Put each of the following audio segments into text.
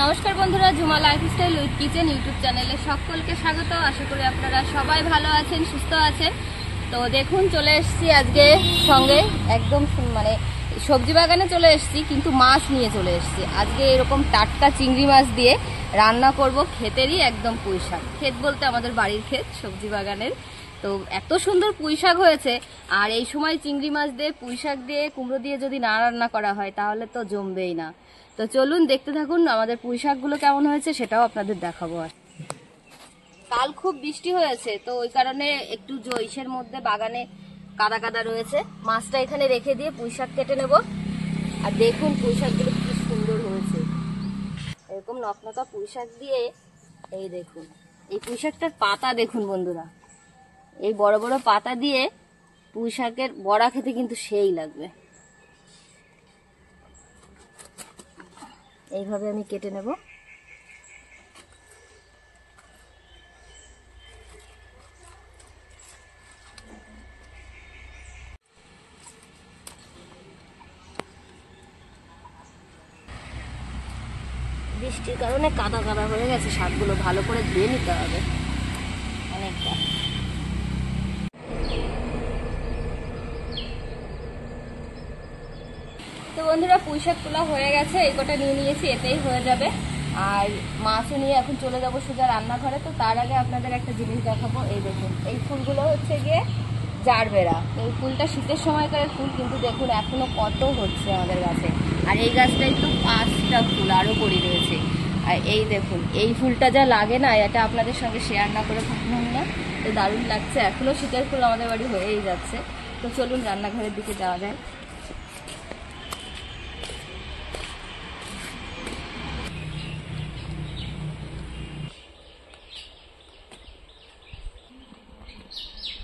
নমস্কার বন্ধুরা, Jhuma lifestyle with kitchen YouTube চ্যানেলে সকলকে স্বাগত। আশা করি আপনারা সবাই ভালো আছেন, সুস্থ আছেন। তো দেখুন, চলে এসেছি আজকে সঙ্গে একদম মানে সবজি বাগানে চলে এসেছি, কিন্তু মাছ নিয়ে চলে এসেছি। আজকে এরকম টাটকা চিংড়ি মাছ দিয়ে রান্না করব ক্ষেতেরই একদম পুঁই শাক। ক্ষেত বলতে আমাদের বাড়ির ক্ষেত, সবজি বাগানের। তো এত সুন্দর পুঁই শাক হয়েছে, আর এই সময় চিংড়ি মাছ দিয়ে পুঁই শাক দিয়ে কুমড়ো দিয়ে যদি না রান্না করা হয় তাহলে তো জমবেই না। তো চলুন দেখতে থাকুন আমাদের পুঁই শাকগুলো কেমন হয়েছে, সেটাও আপনাদের দেখাবো। আর কাল খুব বৃষ্টি হয়েছে, তো ওই কারণে একটু জৈশের মধ্যে বাগানে কাদা কাদা রয়েছে। মাছটা এখানে রেখে দিয়ে পুঁই শাক কেটে নেব। আর দেখুন পুঁই শাকগুলো কি সুন্দর হয়েছে, এরকম নকনকা পুঁই শাক দিয়ে। এই দেখুন, এই পুঁই শাকটার পাতা দেখুন বন্ধুরা, এই বড় বড় পাতা দিয়ে পুঁই শাকের বড়া খেতে কিন্তু সেই লাগবে। এইভাবে আমি কেটে নেব। বৃষ্টির কারণে কাদা কাদা হয়ে গেছে, শাকগুলো ভালো করে ধুয়ে নিতে হবে অনেকটা। তো বন্ধুরা, পুঁই শাক তোলা হয়ে গেছে, এই কটা নিয়ে নিয়েছি, এতেই হয়ে যাবে। আর মাছও নিয়ে এখন চলে যাবো সোজা রান্নাঘরে। তো তার আগে আপনাদের একটা জিনিস দেখাবো। এই দেখুন, এই ফুলগুলো হচ্ছে গিয়ে জারবেরা। এই ফুলটা শীতের সময়কার ফুল, কিন্তু দেখুন এখনো কত হচ্ছে আমাদের গাছে। আর এই গাছটাই তো 5টা ফুল আরো পড়ে রয়েছে। আর এই দেখুন, এই ফুলটা যা লাগে না, এটা আপনাদের সঙ্গে শেয়ার না করে থাকলাম না। তো দারুণ লাগছে, এখনো শীতের ফুল আমাদের বাড়ি হয়েই যাচ্ছে। তো চলুন রান্নাঘরের দিকে যাওয়া যায়।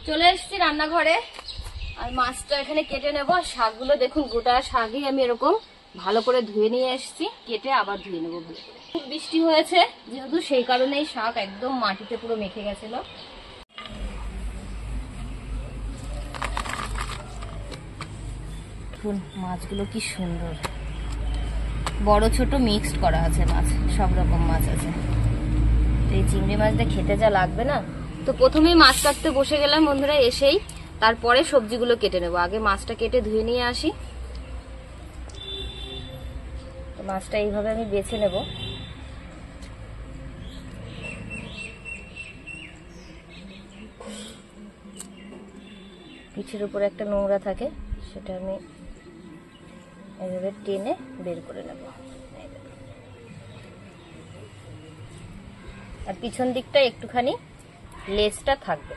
চলে এসেছি রান্নাঘরে, আর মাছটা এখানে কেটে নেব। আর শাকগুলো দেখুন, গোটা শাকই আমি এরকম ভালো করে ধুয়ে নিয়ে এসেছি, কেটে আবার ধুয়ে নেবো ভালো করে। খুব বৃষ্টি হয়েছে যেহেতু, সেই কারণেই শাক একদম মাটিতে পুরো মেখে গেছিল। দেখুন মাছগুলো কি সুন্দর, বড় ছোট মিক্সড করা আছে মাছ, সব রকম মাছ আছে। এই চিংড়ি মাছটা খেতে যা লাগবে না। তো প্রথমেই মাছ কাটতে বসে গেলাম বন্ধুরা, এসেই তারপরে সবজিগুলো কেটে নেব। আগে মাছটা কেটে ধুয়ে নিয়ে আসি। মাছটা এইভাবে আমি বেছে নেব। পিঠের উপরে একটা নোংরা থাকে, সেটা আমি এইভাবে টেনে বের করে নেব। আর পিছন দিকটা একটুখানি লেজটা থাকবে।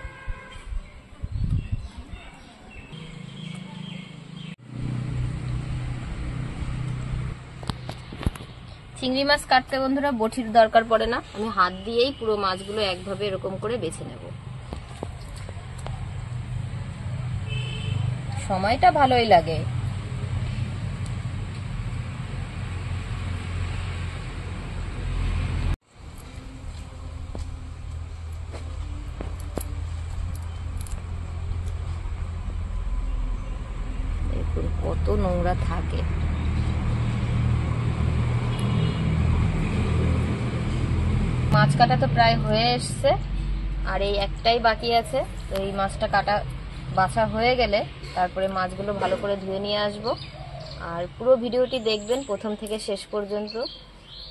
চিংড়ি মাছ কাটতে বন্ধুরা বটির দরকার পড়ে না, আমি হাত দিয়েই পুরো মাছগুলো একভাবে এরকম করে বেছে নেব। সময়টা ভালোই লাগে। দেখুন কত নোংরা থাকে। মাছ কাটা তো প্রায় হয়ে এসছে, আর এই একটাই বাকি আছে। তো এই মাছটা কাটা বাছা হয়ে গেলে তারপরে মাছগুলো ভালো করে ধুয়ে নিয়ে আসব। আর পুরো ভিডিওটি দেখবেন প্রথম থেকে শেষ পর্যন্ত।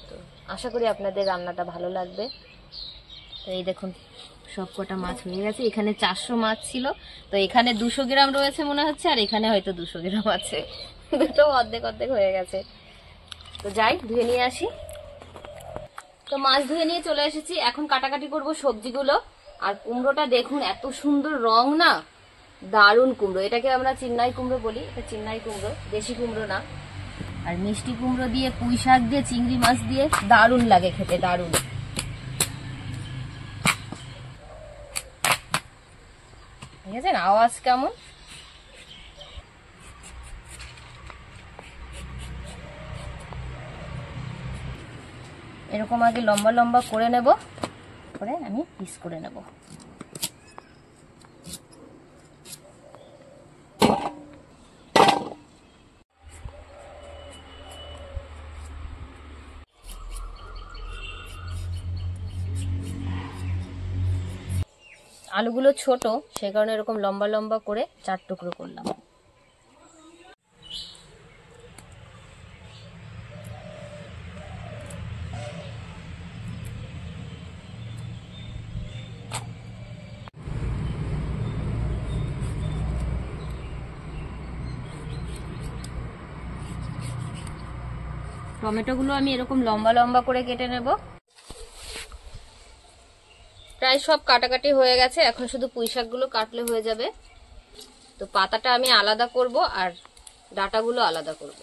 তো আশা করি আপনাদের রান্নাটা ভালো লাগবে। তো এই দেখুন সব কটা মাছ হয়ে গেছে। এখানে 400 মাছ ছিল, তো এখানে 200 গ্রাম রয়েছে মনে হচ্ছে, আর এখানে হয়তো 200 গ্রাম আছে। দুটো অর্ধেক অর্ধেক হয়ে গেছে। তো যাই ধুয়ে নিয়ে আসি। তো মাছ ধুয়ে নিয়ে চলে এসেছি, এখন কাটাকাটি করব সবজিগুলো। আর কুমড়োটা দেখুন এত সুন্দর রং না, দারুণ কুমড়ো। এটাকে আমরা চিন্নাই কুমড়ো বলি, এটা চিন্নাই কুমড়ো, দেশি কুমড়ো না। আর মিষ্টি কুমড়ো দিয়ে পুঁই শাক দিয়ে চিংড়ি মাছ দিয়ে দারুণ লাগে খেতে, দারুণ। দেখেছেন আওয়াজ কেমন? এরকম আগে লম্বা লম্বা করে নেব, করে আমি পিস করে নেব। আলুগুলো ছোট, সেই কারণে এরকম লম্বা লম্বা করে 4 টুকরো করলাম। টমেটোগুলো আমি এরকম লম্বা লম্বা করে কেটে নেব। প্রায় সব কাটাকাটি হয়ে গেছে, এখন শুধু পুঁইশাকগুলো কাটলে হয়ে যাবে। তো পাতাটা আমি আলাদা করব আর ডাঁটাগুলো আলাদা করব।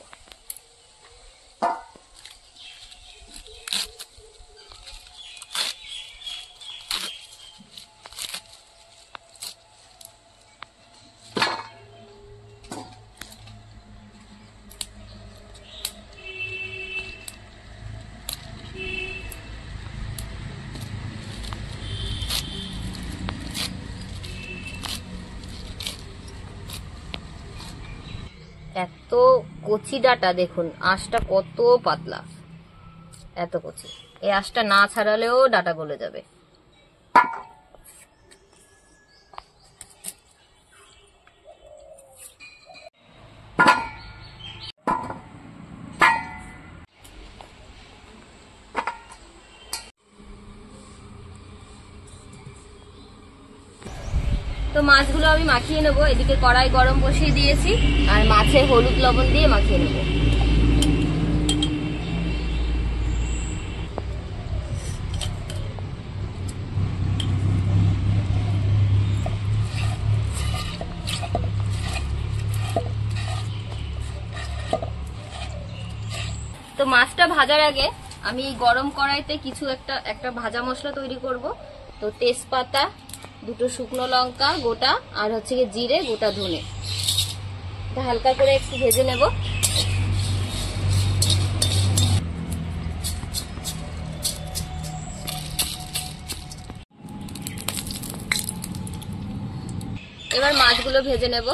এত কচি ডাটা দেখুন, আঁশটা কত পাতলা, এত কচি। এই আঁশটা না ছাড়ালেও ডাটা গলে যাবে। তো মাছগুলো আমি মাখিয়ে নেবো। এদিকে কড়াই গরম বসিয়ে দিয়েছি আর মাছে হলুদ লবণ দিয়ে মাখিয়ে নেবো। তো মাছটা ভাজার আগে আমি গরম কড়াইতে কিছু একটা ভাজা মশলা তৈরি করব। তো তেজপাতা, 2টো শুকনো লঙ্কা গোটা আর হচ্ছে কি জিরে, গোটা ধনে, এটা হালকা করে একটু ভেজে নেব। এবার মাছগুলো ভেজে নেব।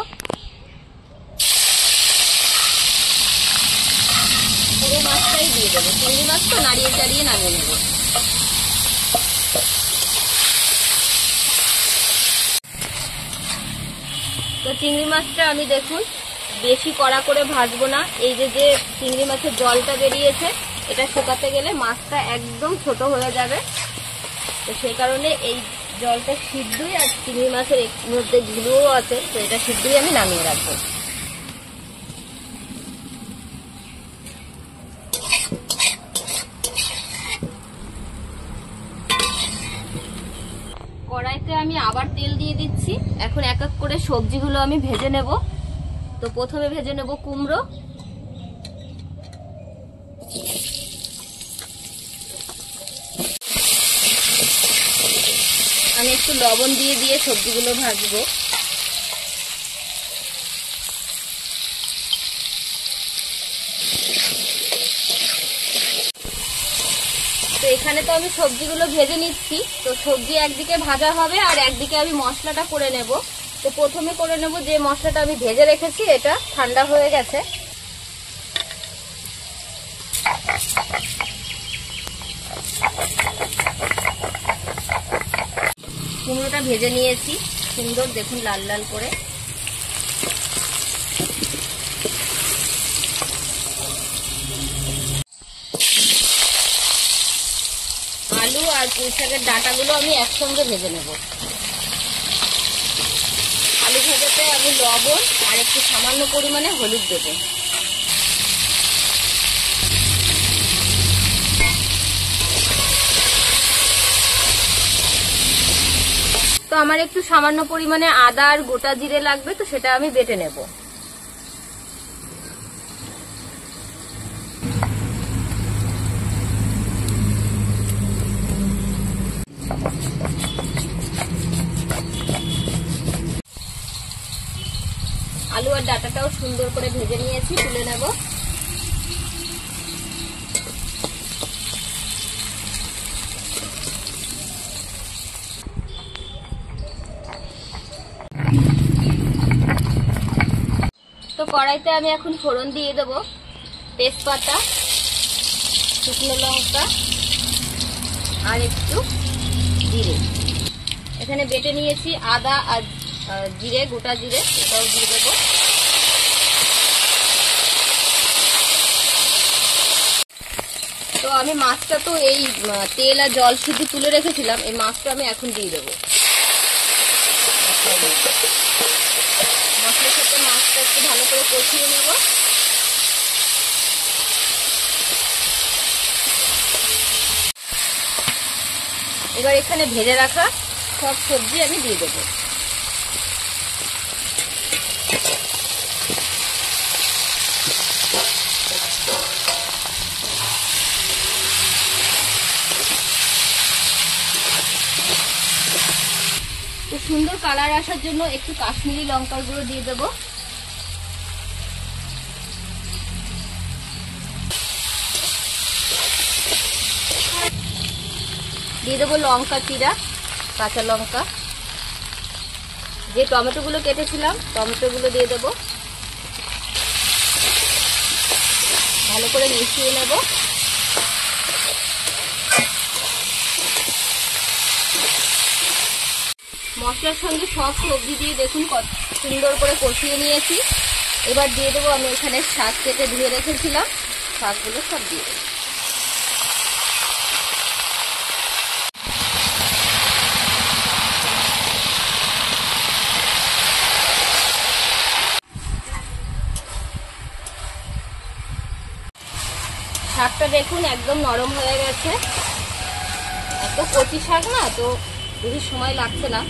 পুরো মাছটাই দিয়ে দেবো, চিংড়ি মাছ তো নাড়িয়ে চাড়িয়ে নামিয়ে নেব। তো চিংড়ি মাছটা আমি দেখুন বেশি কড়া করে ভাজবো না। এই যে চিংড়ি মাছের জলটা বেরিয়েছে, এটা শুকাতে গেলে মাছটা একদম ছোট হয়ে যাবে। তো সেই কারণে এই জলটা সিদ্ধই, আর চিংড়ি মাছের মধ্যে ধুলোও আছে, তো এটা সিদ্ধই আমি নামিয়ে রাখবো। কড়াইতে আমি আবার তেল দিয়ে দিচ্ছি। এখন এক এক করে সবজিগুলো আমি ভেজে নেব। তো প্রথমে ভেজে নেব কুমড়ো। আমি একটু লবণ দিয়ে দিয়ে সবজিগুলো ভাজবো। তো এখানে তো আমি সবজিগুলো ভেজে নিচ্ছি। তো সবজি একদিকে ভাজা হবে আর একদিকে আমি মশলাটা করে নেব। তো প্রথমে করে নেব যে মশলাটা আমি ভেজে রেখেছি, এটা ঠান্ডা হয়ে গেছে। কুমড়োটা ভেজে নিয়েছি সুন্দর, দেখুন লাল লাল করে। আলু আর পুঁইশাকের ডাঁটাগুলো আমি একসঙ্গে ভেজে নেব। আলু ভাজাতে আমি লবণ আর একটু সামান্য পরিমাণে হলুদ দেব। তো আমার একটু সামান্য পরিমাণে আদা আর গোটা জিরে লাগবে, তো সেটা আমি বেটে নেব। আলু আর ডাঁটাটাও সুন্দর করে ভেজে নিয়েছি, তুলে নেব। তো কড়াইতে আমি এখন ফোড়ন দিয়ে দেব। তেজপাতা, শুকনো লঙ্কা আর একটু জিরে। এখানে বেটে নিয়েছি আদা আর জিরে, গোটা জিরে, এটাও দিয়ে দেবো। তো আমি মাছটা তো এই তেল আর জল শুধু তুলে রেখেছিলাম, এই মাছটা আমি এখন দিয়ে দেবো। মশলার সাথে মাছটা একটু ভালো করে কষিয়ে নেব। এবার এখানে ভেজে রাখা সব সবজি আমি দিয়ে দেবো। তো সুন্দর কালার আসার জন্য একটু কাশ্মীরি লঙ্কার গুঁড়ো দিয়ে দেবো। দিয়ে দেবো লঙ্কা চিরা, কাঁচা লঙ্কা, যে টমেটোগুলো কেটেছিলাম টমেটোগুলো দিয়ে দেবো। ভালো করে মিশিয়ে নেব। মশলার সঙ্গে সব সবজি দিয়ে দেখুন কত সুন্দর করে কষিয়ে নিয়েছি। এবার দিয়ে দেবো আমি এখানে শাক কেটে ধুয়ে রেখেছিলাম, শাকগুলো সব দিয়ে দেবো। শাকটা দেখুন একদম নরম হয়ে গেছে। এত কচি শাক না, তো বেশি সময় লাগছে না।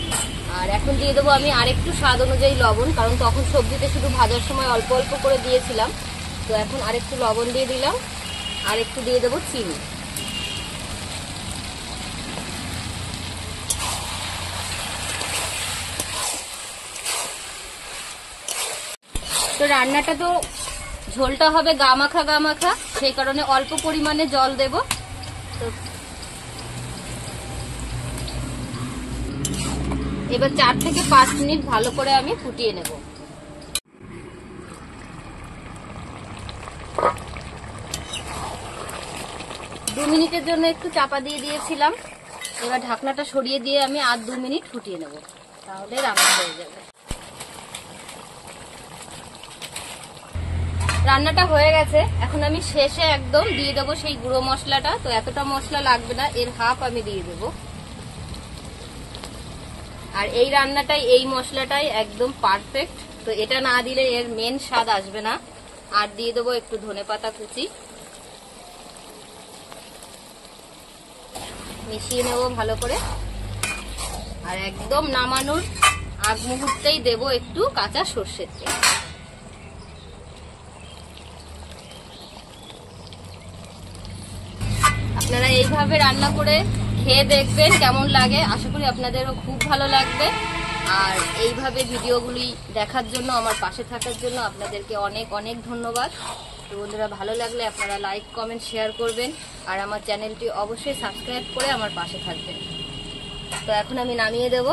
আর এখন দিয়ে দেবো আমি আরেকটু স্বাদ অনুযায়ী লবণ, কারণ তখন সবজিতে শুধু ভাজার সময় অল্প অল্প করে দিয়েছিলাম। তো এখন আরেকটু লবণ দিয়ে দিলাম, আর একটু দিয়ে দেবো চিনি। তো রান্নাটা তো ঝোলটা হবে গা মাখা, সেই কারণে অল্প পরিমাণে জল দেব। তো এবার 4 থেকে 5 মিনিট ভালো করে আমি ফুটিয়ে নেব। দু মিনিটের জন্য একটু চাপা দিয়ে দিয়েছিলাম। এবার ঢাকনাটা সরিয়ে দিয়ে আমি আর 2 মিনিট ফুটিয়ে নেব, তাহলে রান্না হয়ে যাবে। রান্নাটা হয়ে গেছে। এখন আমি শেষে একদম দিয়ে দেবো সেই গুঁড়ো মশলাটা। তো এতটা মশলা লাগবে না, এর হাফ আমি দিয়ে দেবো। আর এই রান্নাটাই, এই মশলাটাই একদম পারফেক্ট। তো এটা না দিলে এর মেন স্বাদ আসবে না। আর দিয়ে দেবো একটু ধনেপাতা কুচি, মিশিয়ে নেব ভালো করে। আর একদম নামানোর আগ মুহূর্তেই দেবো একটু কাঁচা সর্ষের তেল। আপনারা এইভাবে রান্না করে খেয়ে দেখবেন কেমন লাগে। আশা করি আপনাদেরও খুব ভালো লাগবে। আর এইভাবে ভিডিওগুলি দেখার জন্য, আমার পাশে থাকার জন্য আপনাদেরকে অনেক অনেক ধন্যবাদ। তো বন্ধুরা, ভালো লাগলে আপনারা লাইক, কমেন্ট, শেয়ার করবেন। আর আমার চ্যানেলটি অবশ্যই সাবস্ক্রাইব করে আমার পাশে থাকবেন। তো এখন আমি নামিয়ে দেব।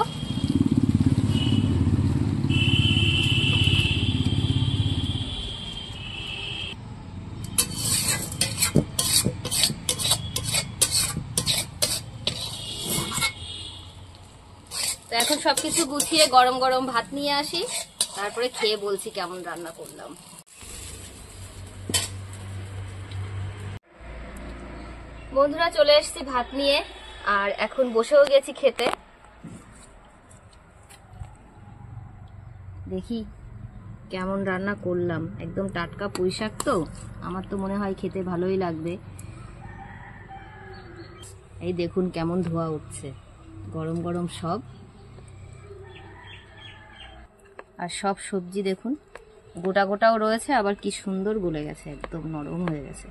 তো এখন সবকিছু গুছিয়ে গরম গরম ভাত নিয়ে আসি, তারপরে খেয়ে বলছি কেমন রান্না করলাম। বন্ধুরা, চলে এসেছি ভাত নিয়ে, আর এখন বসেও গেছি খেতে। দেখি কেমন রান্না করলাম। একদম টাটকা পুঁই শাক, তো আমার তো মনে হয় খেতে ভালোই লাগবে। এই দেখুন কেমন ধোয়া উঠছে, গরম গরম সব। আর সব সবজি দেখুন গোটা গোটাও রয়েছে, আবার কি সুন্দর গলে গেছে, একদম নরম হয়ে গেছে।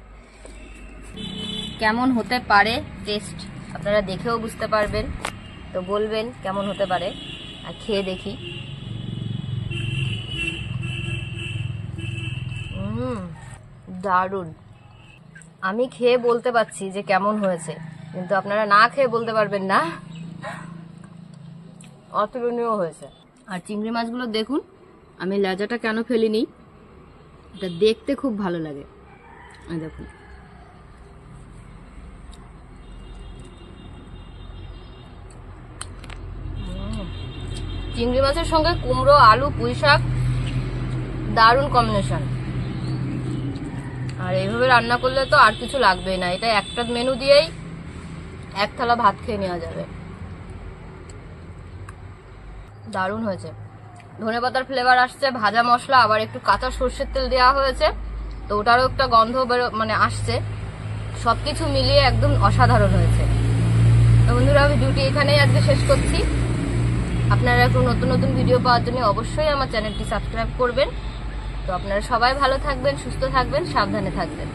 কেমন হতে পারে টেস্ট আপনারা দেখেও বুঝতে পারবেন। তো বলবেন কেমন হতে পারে, আর খেয়ে দেখি। দারুণ। আমি খেয়ে বলতে পারছি যে কেমন হয়েছে, কিন্তু আপনারা না খেয়ে বলতে পারবেন না। অতুলনীয় হয়েছে। আর চিংড়ি মাছগুলো দেখুন, আমি লেজাটা কেন ফেলিনি, এটা দেখতে খুব ভালো লাগে। দেখুন, চিংড়ি মাছের সঙ্গে কুমড়ো, আলু, পুঁই শাক দারুণ কম্বিনেশন। আর এইভাবে রান্না করলে তো আর কিছু লাগবেই না, এটা একটা মেনু দিয়েই এক থালা ভাত খেয়ে নেওয়া যাবে। দারুণ হয়েছে, ধনেপাতার ফ্লেভার আসছে, ভাজা মশলা আবার একটু কাঁচা সর্ষের তেল দেওয়া হয়েছে, তো ওটারও একটা গন্ধ মানে আসছে। সবকিছু মিলিয়ে একদম অসাধারণ হয়েছে। তো বন্ধুরা, ভিডিওটি এখানেই আজকে শেষ করছি। আপনারা একটু নতুন নতুন ভিডিও পাওয়ার জন্য অবশ্যই আমার চ্যানেলটি সাবস্ক্রাইব করবেন। তো আপনারা সবাই ভালো থাকবেন, সুস্থ থাকবেন, সাবধানে থাকবেন।